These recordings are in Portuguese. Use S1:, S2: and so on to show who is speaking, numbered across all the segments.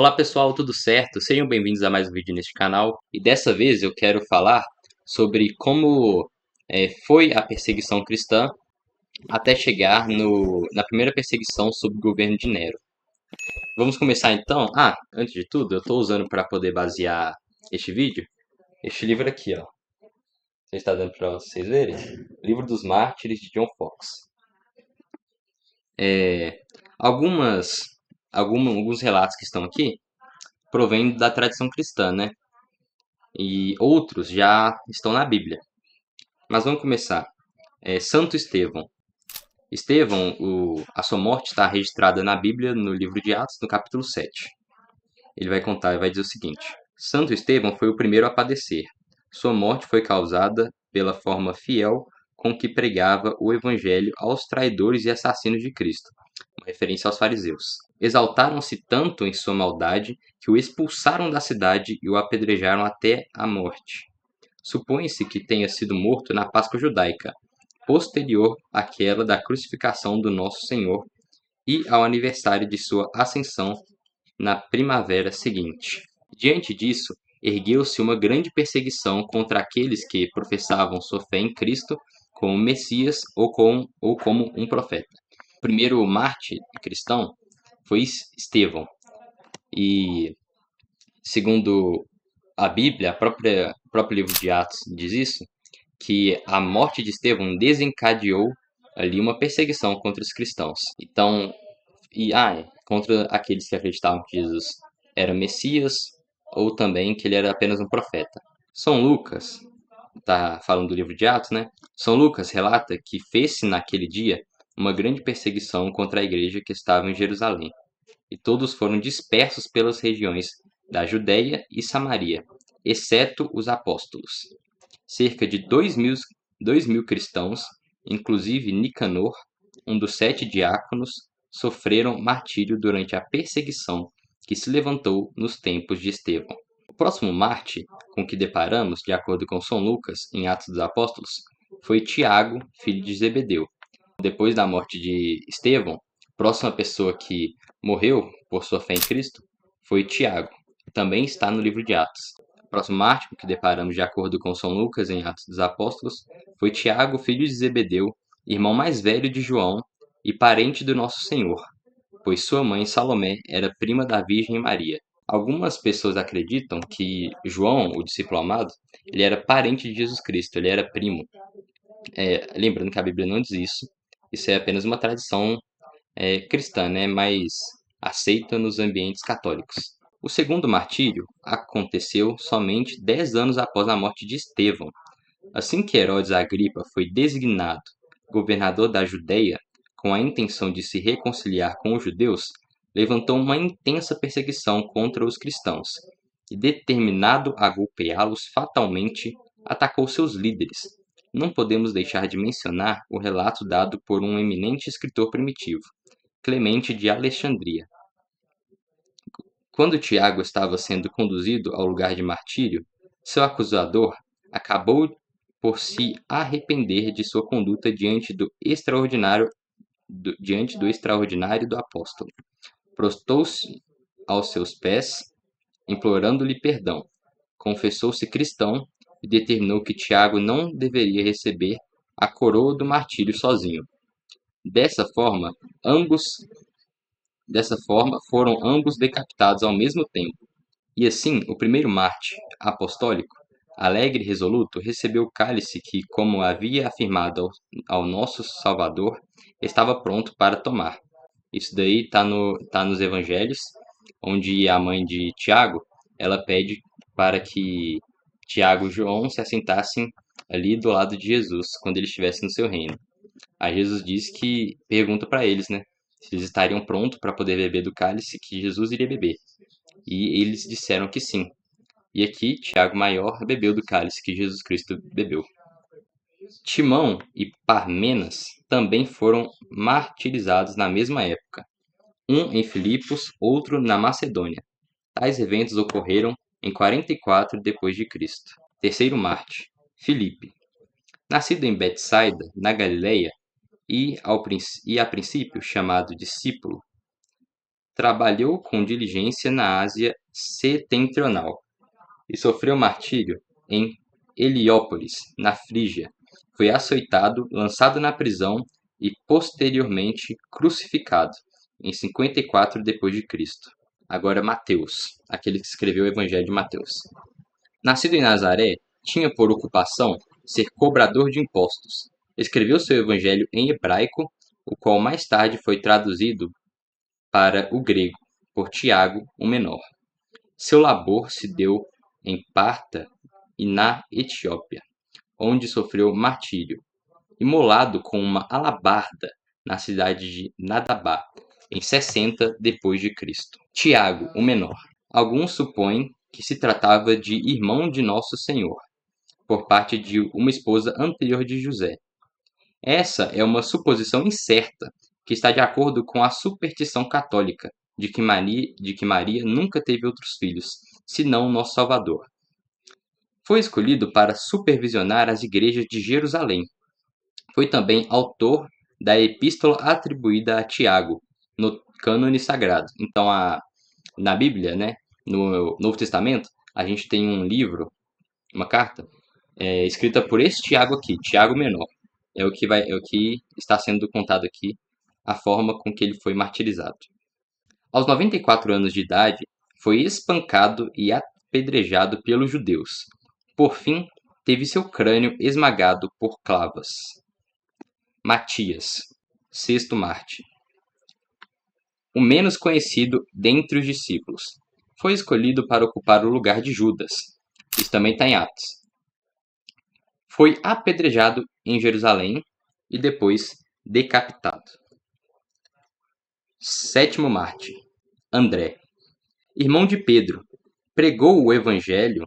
S1: Olá pessoal, tudo certo? Sejam bem-vindos a mais um vídeo neste canal. E dessa vez eu quero falar sobre como foi a perseguição cristã até chegar na primeira perseguição sob o governo de Nero. Vamos começar então? Antes de tudo, eu estou usando para poder basear este vídeo, este livro aqui, ó. Você está dando para vocês verem? Livro dos Mártires de John Fox. É, algumas, alguns relatos que estão aqui provêm da tradição cristã, né? E outros já estão na Bíblia. Mas vamos começar. Santo Estevão. Estevão, a sua morte está registrada na Bíblia, no livro de Atos, no capítulo 7. Ele vai contar e vai dizer o seguinte: Santo Estevão foi o primeiro a padecer. Sua morte foi causada pela forma fiel com que pregava o evangelho aos traidores e assassinos de Cristo, uma referência aos fariseus. Exaltaram-se tanto em sua maldade que o expulsaram da cidade e o apedrejaram até a morte. Supõe-se que tenha sido morto na Páscoa judaica, posterior àquela da crucificação do Nosso Senhor e ao aniversário de sua ascensão na primavera seguinte. Diante disso, ergueu-se uma grande perseguição contra aqueles que professavam sua fé em Cristo como Messias ou como um profeta. O primeiro mártir cristão foi Estevão, e segundo a Bíblia, o próprio livro de Atos diz isso, que a morte de Estevão desencadeou ali uma perseguição contra os cristãos. Então, contra aqueles que acreditavam que Jesus era Messias ou também que ele era apenas um profeta. São Lucas, tá falando do livro de Atos, né? São Lucas relata que fez-se naquele dia uma grande perseguição contra a igreja que estava em Jerusalém, e todos foram dispersos pelas regiões da Judéia e Samaria, exceto os apóstolos. Cerca de 2.000 cristãos, inclusive Nicanor, um dos 7 diáconos, sofreram martírio durante a perseguição que se levantou nos tempos de Estevão. O próximo mártir com que deparamos, de acordo com São Lucas, em Atos dos Apóstolos, foi Tiago, filho de Zebedeu. Depois da morte de Estevão, a próxima pessoa que morreu por sua fé em Cristo foi Tiago, que também está no livro de Atos. O próximo mártir que deparamos, de acordo com São Lucas, em Atos dos Apóstolos, foi Tiago, filho de Zebedeu, irmão mais velho de João e parente do Nosso Senhor, pois sua mãe Salomé era prima da Virgem Maria. Algumas pessoas acreditam que João, o discípulo amado, ele era parente de Jesus Cristo, ele era primo. Lembrando que a Bíblia não diz isso, isso é apenas uma tradição cristã, né, mas aceita nos ambientes católicos. O segundo martírio aconteceu somente 10 anos após a morte de Estevão. Assim que Herodes Agripa foi designado governador da Judéia, com a intenção de se reconciliar com os judeus, levantou uma intensa perseguição contra os cristãos e, determinado a golpeá-los fatalmente, atacou seus líderes. Não podemos deixar de mencionar o relato dado por um eminente escritor primitivo, Clemente de Alexandria. Quando Tiago estava sendo conduzido ao lugar de martírio, seu acusador acabou por se arrepender de sua conduta diante do extraordinário do apóstolo. Prostou-se aos seus pés, implorando-lhe perdão. Confessou-se cristão e determinou que Tiago não deveria receber a coroa do martírio sozinho. Dessa forma, foram ambos decapitados ao mesmo tempo. E assim, o primeiro mártir apostólico, alegre e resoluto, recebeu o cálice que, como havia afirmado ao nosso Salvador, estava pronto para tomar. Isso daí tá nos evangelhos, onde a mãe de Tiago, ela pede para que Tiago e João se assentassem ali do lado de Jesus, quando ele estivesse no seu reino. Aí Jesus diz que pergunta para eles, né, se eles estariam prontos para poder beber do cálice que Jesus iria beber. E eles disseram que sim. E aqui, Tiago Maior bebeu do cálice que Jesus Cristo bebeu. Timão e Parmenas também foram martirizados na mesma época, um em Filipos, outro na Macedônia. Tais eventos ocorreram em 44 depois de Cristo. Terceiro mártir, Filipe. Nascido em Betsaida, na Galileia, e a princípio chamado discípulo, trabalhou com diligência na Ásia Setentrional e sofreu martírio em Heliópolis, na Frígia. Foi açoitado, lançado na prisão e posteriormente crucificado em 54 d.C. Agora Mateus, aquele que escreveu o Evangelho de Mateus. Nascido em Nazaré, tinha por ocupação ser cobrador de impostos. Escreveu seu evangelho em hebraico, o qual mais tarde foi traduzido para o grego por Tiago, o menor. Seu labor se deu em Parta e na Etiópia, onde sofreu martírio, imolado com uma alabarda na cidade de Nadabá, em 60 d.C. Tiago, o menor. Alguns supõem que se tratava de irmão de Nosso Senhor, por parte de uma esposa anterior de José. Essa é uma suposição incerta, que está de acordo com a superstição católica de que Maria nunca teve outros filhos, senão Nosso Salvador. Foi escolhido para supervisionar as igrejas de Jerusalém. Foi também autor da epístola atribuída a Tiago, no cânone sagrado. Então, na Bíblia, né, no Novo Testamento, a gente tem um livro, uma carta, escrita por esse Tiago aqui, Tiago Menor. É o que está sendo contado aqui, a forma com que ele foi martirizado. Aos 94 anos de idade, foi espancado e apedrejado pelos judeus. Por fim, teve seu crânio esmagado por clavas. Matias, sexto Marte. O menos conhecido dentre os discípulos. Foi escolhido para ocupar o lugar de Judas. Isso também está em Atos. Foi apedrejado em Jerusalém e depois decapitado. Sétimo Marte. André, irmão de Pedro, pregou o evangelho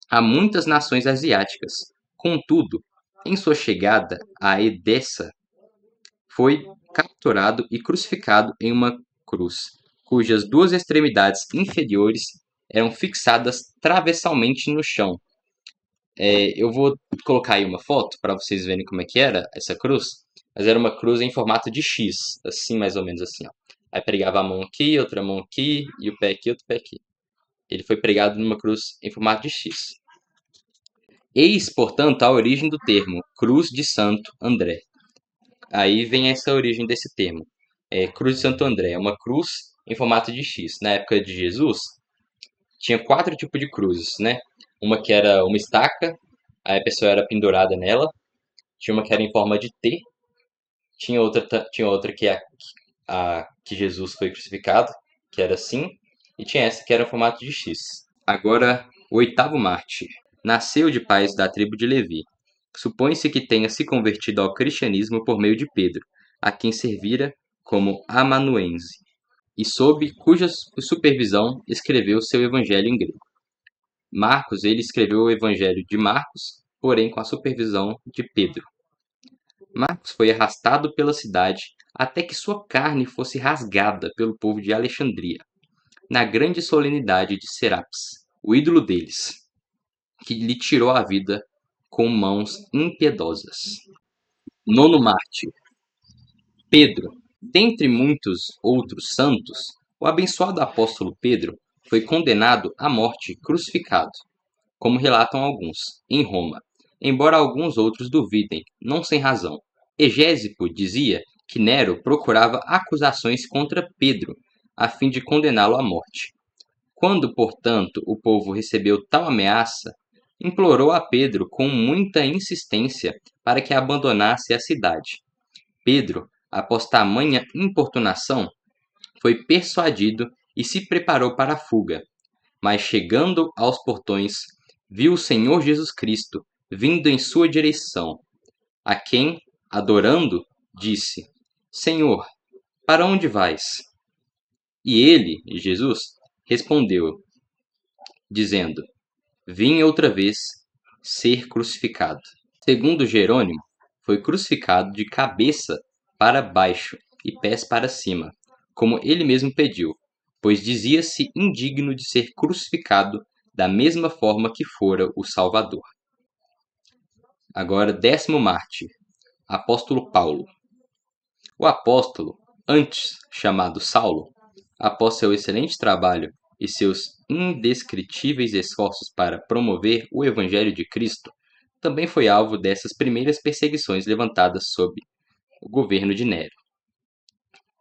S1: a muitas nações asiáticas. Contudo, em sua chegada a Edessa, foi capturado e crucificado em uma cruz, cujas duas extremidades inferiores eram fixadas travessalmente no chão. Eu vou colocar aí uma foto para vocês verem como é que era essa cruz, mas era uma cruz em formato de X, assim, mais ou menos assim, ó. Aí pregava a mão aqui, outra mão aqui, e o pé aqui, outro pé aqui. Ele foi pregado numa cruz em formato de X. Eis, portanto, a origem do termo Cruz de Santo André. Aí vem essa origem desse termo. Cruz de Santo André é uma cruz em formato de X. Na época de Jesus, tinha 4 tipos de cruzes, né? Uma que era uma estaca, aí a pessoa era pendurada nela. Tinha uma que era em forma de T. Tinha outra que que Jesus foi crucificado, que era assim. E tinha essa que era em formato de X. Agora, o oitavo mártir. Nasceu de pais da tribo de Levi. Supõe-se que tenha se convertido ao cristianismo por meio de Pedro, a quem servira como amanuense, e sob cuja supervisão escreveu seu evangelho em grego. Marcos, ele escreveu o evangelho de Marcos, porém com a supervisão de Pedro. Marcos foi arrastado pela cidade até que sua carne fosse rasgada pelo povo de Alexandria, na grande solenidade de Serapis, o ídolo deles, que lhe tirou a vida com mãos impiedosas. Nono mártir. Pedro. Dentre muitos outros santos, o abençoado apóstolo Pedro foi condenado à morte crucificado, como relatam alguns, em Roma, embora alguns outros duvidem, não sem razão. Egésipo dizia que Nero procurava acusações contra Pedro, a fim de condená-lo à morte. Quando, portanto, o povo recebeu tal ameaça, implorou a Pedro com muita insistência para que abandonasse a cidade. Pedro, após tamanha importunação, foi persuadido e se preparou para a fuga. Mas chegando aos portões, viu o Senhor Jesus Cristo vindo em sua direção, a quem, adorando, disse: Senhor, para onde vais? E ele, Jesus, respondeu, dizendo: Vim outra vez ser crucificado. Segundo Jerônimo, foi crucificado de cabeça para baixo e pés para cima, como ele mesmo pediu, pois dizia-se indigno de ser crucificado da mesma forma que fora o Salvador. Agora, décimo mártir, apóstolo Paulo. O apóstolo, antes chamado Saulo, após seu excelente trabalho e seus indescritíveis esforços para promover o Evangelho de Cristo, também foi alvo dessas primeiras perseguições levantadas sob o governo de Nero.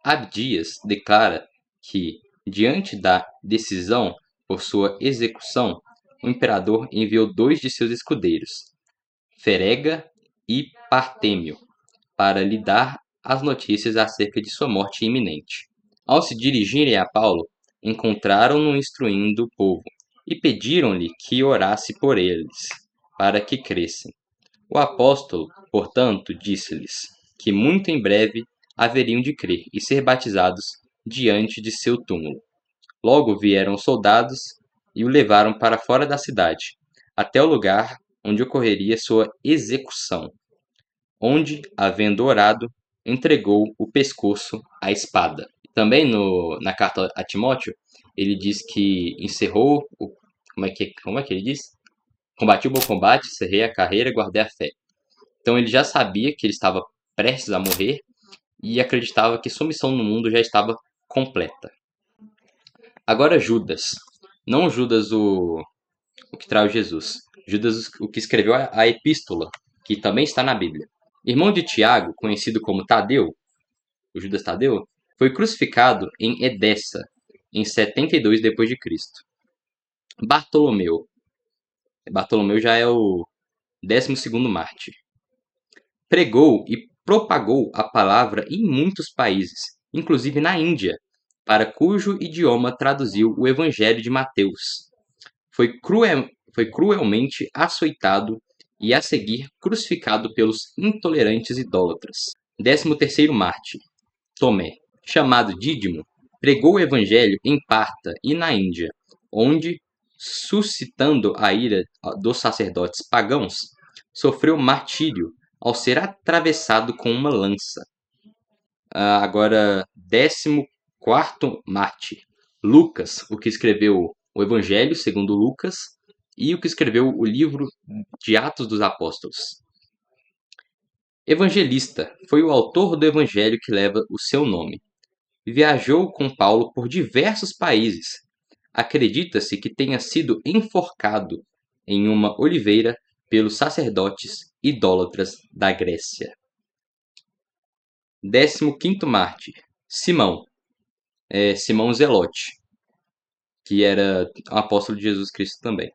S1: Abdias declara que, diante da decisão por sua execução, o imperador enviou 2 de seus escudeiros, Ferega e Partêmio, para lhe dar as notícias acerca de sua morte iminente. Ao se dirigirem a Paulo, encontraram-no instruindo o povo e pediram-lhe que orasse por eles, para que crescem. O apóstolo, portanto, disse-lhes que muito em breve haveriam de crer e ser batizados diante de seu túmulo. Logo vieram os soldados e o levaram para fora da cidade, até o lugar onde ocorreria sua execução, onde, havendo orado, entregou o pescoço à espada. Também na carta a Timóteo, ele diz que encerrou o. Como é que ele diz? Combati o bom combate, encerrei a carreira e guardei a fé. Então ele já sabia que ele estava prestes a morrer e acreditava que sua missão no mundo já estava completa. Agora Judas, não Judas o que traiu Jesus, Judas o que escreveu a epístola, que também está na Bíblia. Irmão de Tiago, conhecido como Tadeu, o Judas Tadeu, foi crucificado em Edessa, em 72 depois de Cristo. Bartolomeu já é o 12º mártir. Pregou e propagou a palavra em muitos países, inclusive na Índia, para cujo idioma traduziu o Evangelho de Mateus. Foi cruelmente açoitado e a seguir crucificado pelos intolerantes idólatras. 13º mártir, Tomé, chamado Dídimo, pregou o Evangelho em Parta e na Índia, onde, suscitando a ira dos sacerdotes pagãos, sofreu martírio ao ser atravessado com uma lança. Agora, 14º mártir, Lucas, o que escreveu o Evangelho segundo Lucas e o que escreveu o livro de Atos dos Apóstolos. Evangelista, foi o autor do Evangelho que leva o seu nome. Viajou com Paulo por diversos países. Acredita-se que tenha sido enforcado em uma oliveira pelos sacerdotes idólatras da Grécia. 15º mártir, Simão, Simão Zelote, que era um apóstolo de Jesus Cristo também.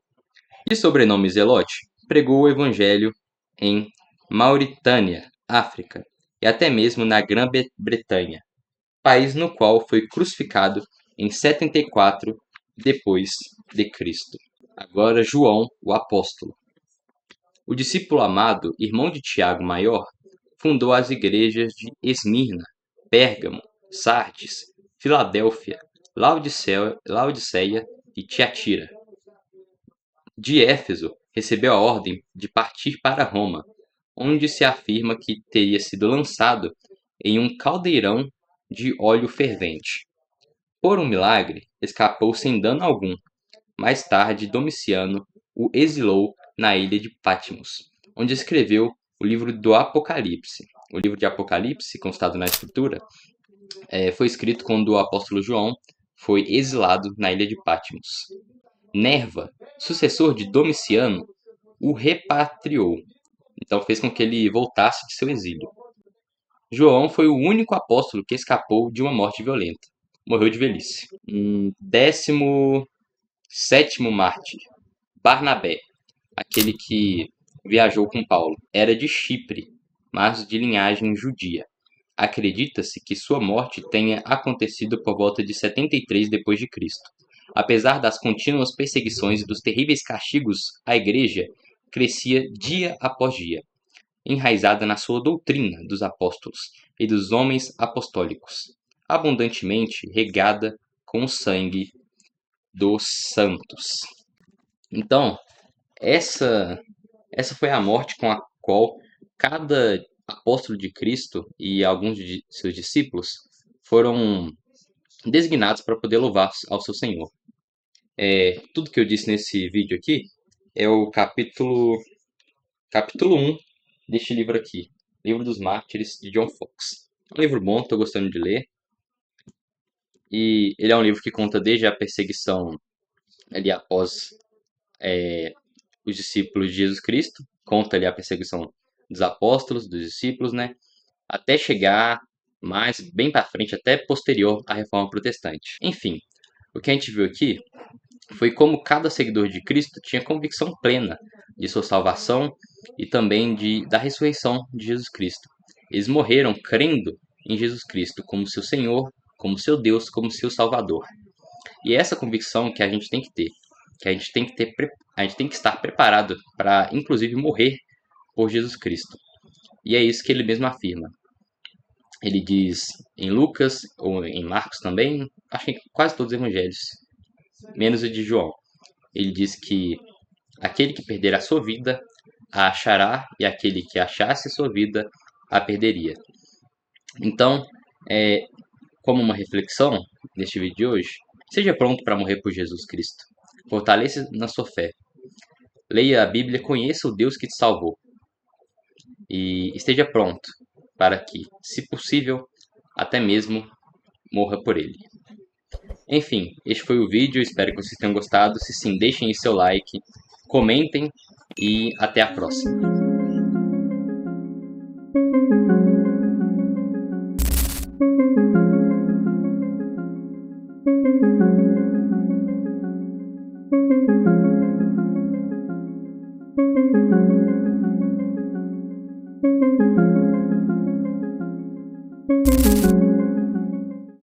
S1: De sobrenome Zelote, pregou o evangelho em Mauritânia, África, e até mesmo na Grã-Bretanha, país no qual foi crucificado em 74 depois de Cristo. Agora João, o apóstolo. O discípulo amado, irmão de Tiago Maior, fundou as igrejas de Esmirna, Pérgamo, Sardes, Filadélfia, Laodiceia e Tiatira. De Éfeso, recebeu a ordem de partir para Roma, onde se afirma que teria sido lançado em um caldeirão de óleo fervente. Por um milagre, escapou sem dano algum. Mais tarde, Domiciano o exilou na ilha de Patmos, onde escreveu o livro do Apocalipse. O livro de Apocalipse, constado na Escritura, foi escrito quando o apóstolo João foi exilado na ilha de Patmos. Nerva, sucessor de Domiciano, o repatriou, então fez com que ele voltasse de seu exílio. João foi o único apóstolo que escapou de uma morte violenta. Morreu de velhice. 17º mártir, Barnabé, aquele que viajou com Paulo, era de Chipre, mas de linhagem judia. Acredita-se que sua morte tenha acontecido por volta de 73 depois de Cristo. Apesar das contínuas perseguições e dos terríveis castigos, a igreja crescia dia após dia, enraizada na sua doutrina dos apóstolos e dos homens apostólicos, abundantemente regada com o sangue dos santos. Então, essa foi a morte com a qual cada apóstolo de Cristo e alguns de seus discípulos foram designados para poder louvar ao seu Senhor. Tudo que eu disse nesse vídeo aqui é o capítulo 1 deste livro aqui, Livro dos Mártires, de John Foxe. É um livro bom, estou gostando de ler. E ele é um livro que conta desde a perseguição ali após os discípulos de Jesus Cristo, conta ali a perseguição dos apóstolos, dos discípulos, né? Até chegar mais bem para frente, até posterior à Reforma Protestante. Enfim, o que a gente viu aqui foi como cada seguidor de Cristo tinha convicção plena de sua salvação e também da ressurreição de Jesus Cristo. Eles morreram crendo em Jesus Cristo como seu Senhor, como seu Deus, como seu Salvador. E é essa convicção que a gente tem que ter, que a gente tem que estar preparado para, inclusive, morrer por Jesus Cristo. E é isso que ele mesmo afirma. Ele diz em Lucas, ou em Marcos também, acho que em quase todos os evangelhos, menos o de João. Ele diz que aquele que perder a sua vida a achará, e aquele que achasse a sua vida a perderia. Então, como uma reflexão neste vídeo de hoje, seja pronto para morrer por Jesus Cristo. Fortaleça na sua fé. Leia a Bíblia, conheça o Deus que te salvou. E esteja pronto para que, se possível, até mesmo morra por ele. Enfim, este foi o vídeo, espero que vocês tenham gostado. Se sim, deixem aí seu like, comentem e até a próxima.